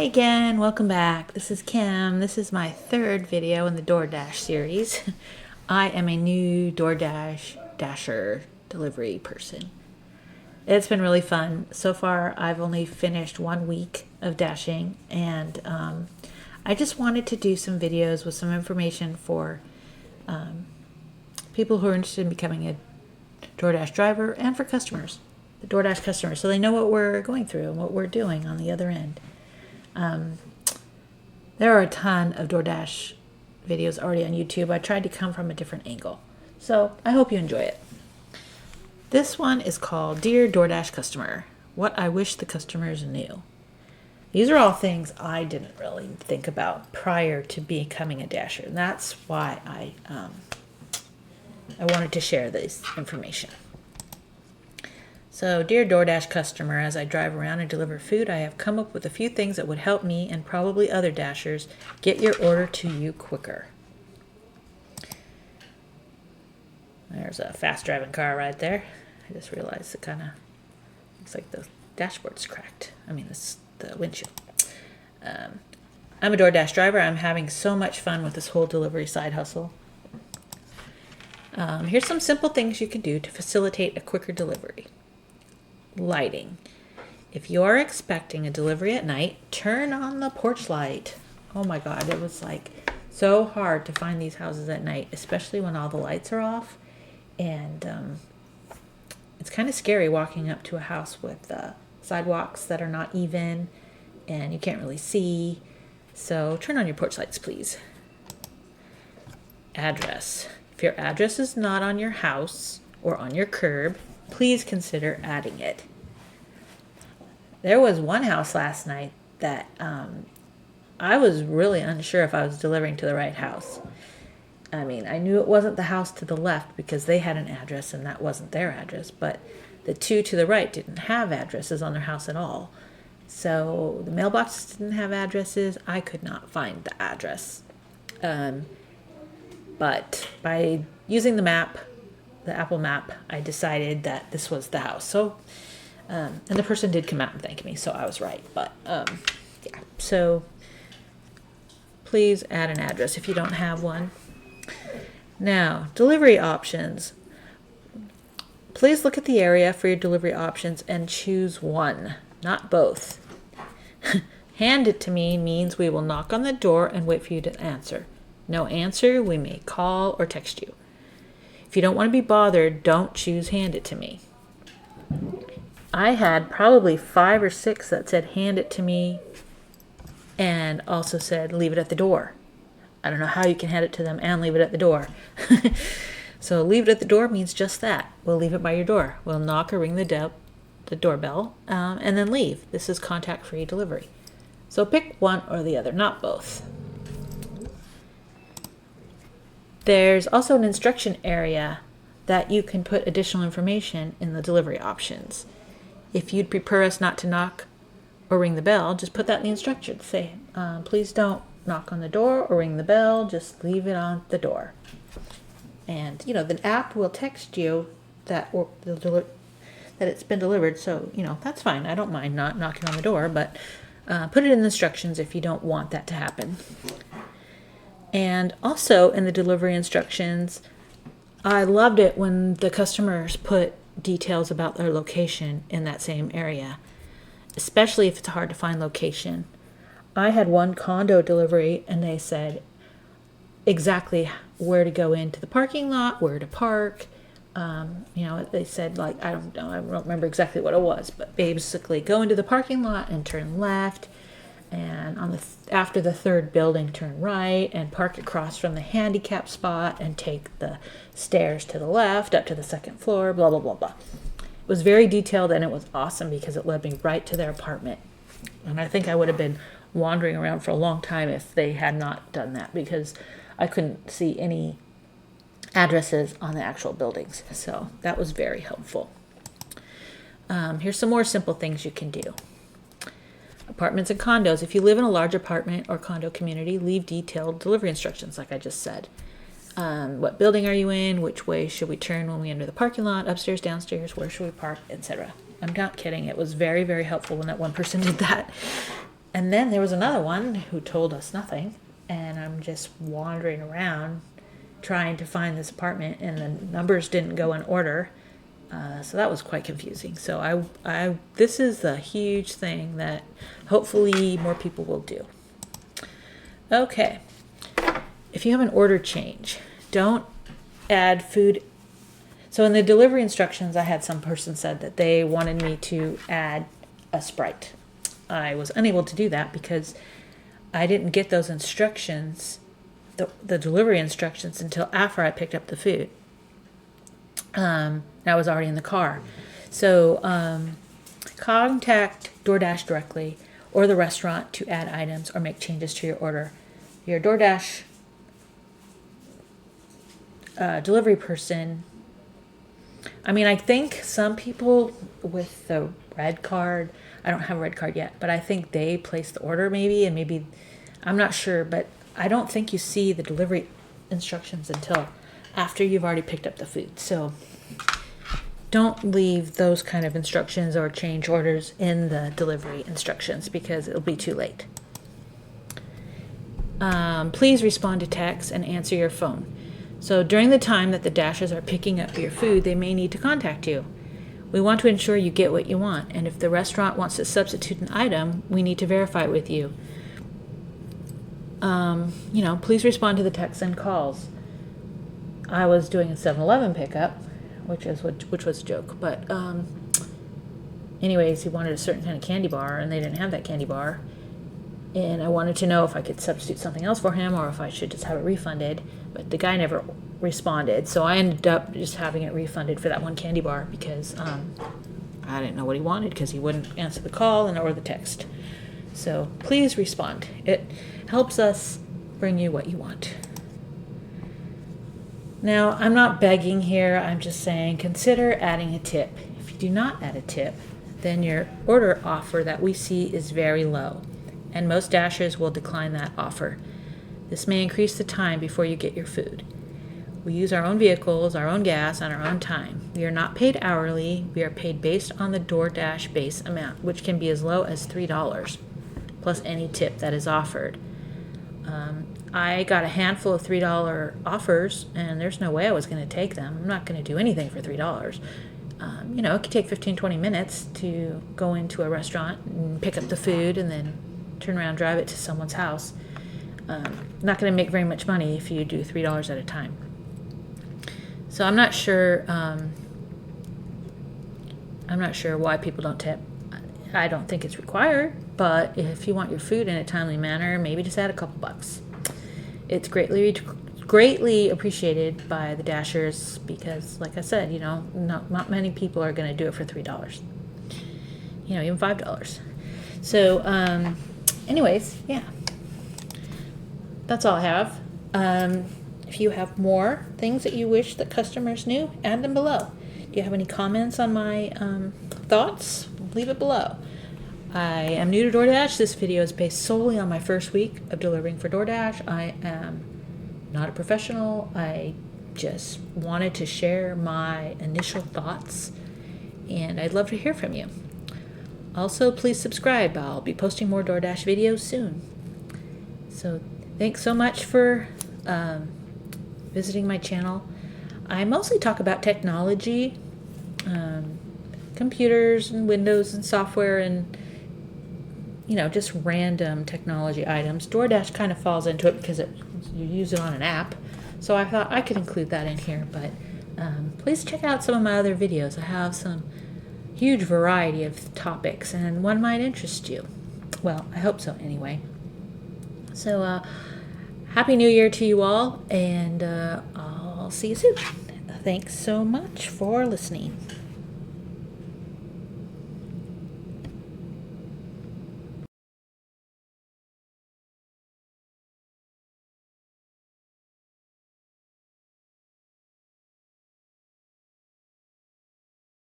again, welcome back. This is Kim. This is my third video in the Doordash series. I am a new Doordash dasher delivery person. It's been really fun. So far, I've only finished 1 week of dashing, and I just wanted to do some videos with some information for people who are interested in becoming a Doordash driver and for customers, the Doordash customers, so they know what we're going through and what we're doing on the other end. There are a ton of Doordash videos already on YouTube. I tried to come from a different angle, so I hope you enjoy it. This one is called Dear Doordash Customer, What I Wish the Customers Knew. These are all things I didn't really think about prior to becoming a dasher, and that's why I wanted to share this information. So, dear DoorDash customer, as I drive around and deliver food, I have come up with a few things that would help me and probably other dashers get your order to you quicker. There's a fast driving car right there. I just realized it kind of looks like the dashboard's cracked. I mean, the windshield. I'm a DoorDash driver. I'm having so much fun with this whole delivery side hustle. Here's some simple things you can do to facilitate a quicker delivery. Lighting. If you're expecting a delivery at night, turn on the porch light. Oh my God, it was like so hard to find these houses at night, especially when all the lights are off. And it's kind of scary walking up to a house with sidewalks that are not even and you can't really see. So turn on your porch lights, please. Address. If your address is not on your house or on your curb, please consider adding it. There was one house last night that I was really unsure if I was delivering to the right house. I mean, I knew it wasn't the house to the left because they had an address and that wasn't their address, but the two to the right didn't have addresses on their house at all. So the mailboxes didn't have addresses. I could not find the address. But by using the map, the Apple map, I decided that this was the house. So, and the person did come out and thank me, so I was right. But, yeah. So, please add an address if you don't have one. Now, delivery options. Please look at the area for your delivery options and choose one, not both. Hand it to me means we will knock on the door and wait for you to answer. No answer, we may call or text you. If you don't want to be bothered, don't choose hand it to me. I had probably 5 or 6 that said hand it to me and also said leave it at the door. I don't know how you can hand it to them and leave it at the door. So leave it at the door means just that. We'll leave it by your door. We'll knock or ring the doorbell and then leave. This is contact-free delivery. So pick one or the other, not both. There's also an instruction area that you can put additional information in the delivery options. If you'd prefer us not to knock or ring the bell, just put that in the instructions. Say, please don't knock on the door or ring the bell, just leave it on the door. And, the app will text you that it's been delivered, so, that's fine. I don't mind not knocking on the door, but put it in the instructions if you don't want that to happen. And also in the delivery instructions, I loved it when the customers put details about their location in that same area, especially if it's a hard to find location. I had one condo delivery and they said exactly where to go into the parking lot, where to park. They said, I don't remember exactly what it was, but basically go into the parking lot and turn left. And after the third building, turn right and park across from the handicap spot and take the stairs to the left up to the second floor, blah, blah, blah, blah. It was very detailed and it was awesome because it led me right to their apartment. And I think I would have been wandering around for a long time if they had not done that because I couldn't see any addresses on the actual buildings. So that was very helpful. Here's some more simple things you can do. Apartments and condos. If you live in a large apartment or condo community, leave detailed delivery instructions, like I just said. What building are you in? Which way should we turn when we enter the parking lot? Upstairs, downstairs, where should we park, etc. I'm not kidding. It was very, very helpful when that one person did that. And then there was another one who told us nothing, and I'm just wandering around trying to find this apartment, and the numbers didn't go in order. So that was quite confusing. So this is the huge thing that hopefully more people will do. Okay. If you have an order change, don't add food. So in the delivery instructions, I had some person said that they wanted me to add a Sprite. I was unable to do that because I didn't get those instructions, the delivery instructions, until after I picked up the food. I was already in the car. So contact DoorDash directly or the restaurant to add items or make changes to your order. Your DoorDash delivery person, I think some people with the red card, I don't have a red card yet, but I think they place the order maybe, and maybe, I'm not sure, but I don't think you see the delivery instructions until after you've already picked up the food. So don't leave those kind of instructions or change orders in the delivery instructions because it'll be too late. Please respond to text and answer your phone. So during the time that the Dashers are picking up your food, they may need to contact you. We want to ensure you get what you want, and if the restaurant wants to substitute an item, we need to verify it with you. Please respond to the texts and calls. I was doing a 7-Eleven pickup, which was a joke, but anyways, he wanted a certain kind of candy bar, and they didn't have that candy bar, and I wanted to know if I could substitute something else for him or if I should just have it refunded, but the guy never responded, so I ended up just having it refunded for that one candy bar because I didn't know what he wanted because he wouldn't answer the call or the text. So please respond. It helps us bring you what you want. Now, I'm not begging here, I'm just saying consider adding a tip. If you do not add a tip, then your order offer that we see is very low, and most Dashers will decline that offer. This may increase the time before you get your food. We use our own vehicles, our own gas, and our own time. We are not paid hourly, we are paid based on the DoorDash base amount, which can be as low as $3, plus any tip that is offered. I got a handful of $3 offers, and there's no way I was going to take them. I'm not going to do anything for $3. It could take 15-20 minutes to go into a restaurant and pick up the food and then turn around and drive it to someone's house. Not going to make very much money if you do $3 at a time. So I'm not sure why people don't tip. I don't think it's required, but if you want your food in a timely manner, maybe just add a couple bucks. It's greatly appreciated by the Dashers because, like I said, not many people are going to do it for $3. Even $5. So, anyways, yeah. That's all I have. If you have more things that you wish that customers knew, add them below. Do you have any comments on my thoughts? Leave it below. I am new to DoorDash. This video is based solely on my first week of delivering for DoorDash. I am not a professional. I just wanted to share my initial thoughts, and I'd love to hear from you. Also, please subscribe. I'll be posting more DoorDash videos soon. So thanks so much for visiting my channel. I mostly talk about technology, computers and Windows and software and just random technology items. DoorDash kind of falls into it because you use it on an app. So I thought I could include that in here, but please check out some of my other videos. I have some huge variety of topics and one might interest you. Well, I hope so anyway. So Happy New Year to you all, and I'll see you soon. Thanks so much for listening.